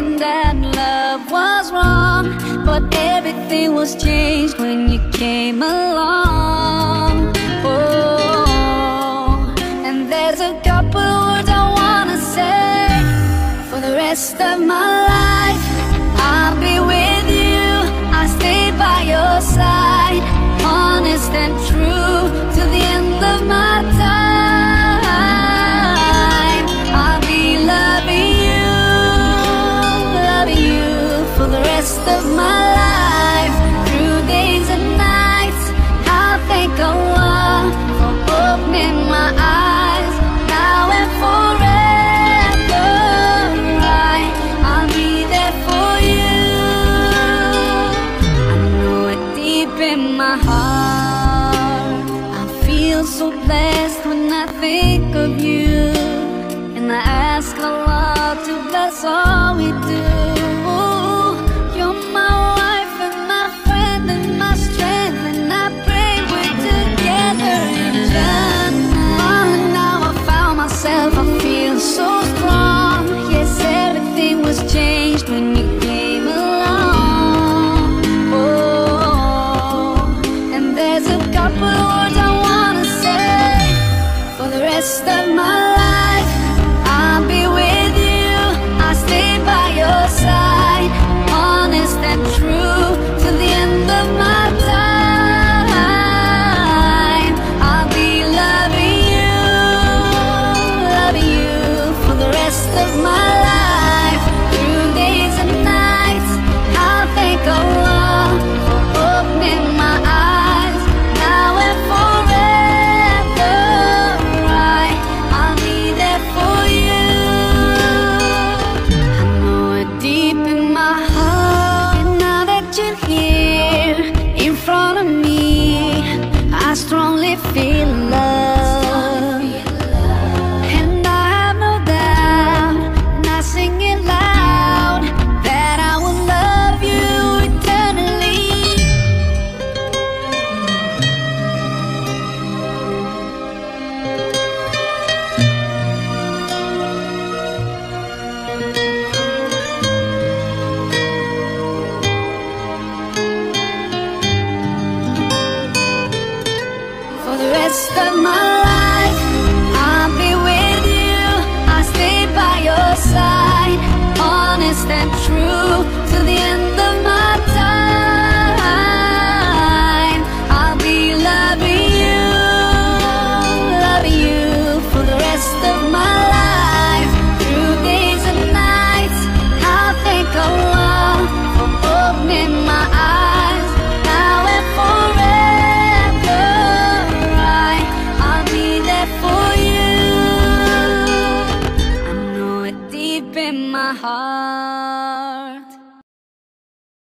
saying that love was wrong, but everything was changed when you came along. Oh, and there's a couple words I wanna say. For the rest of my life, I'll be with you, I'll stay by your side, honest and true to the end of my time. I'll be loving you for the rest of my life.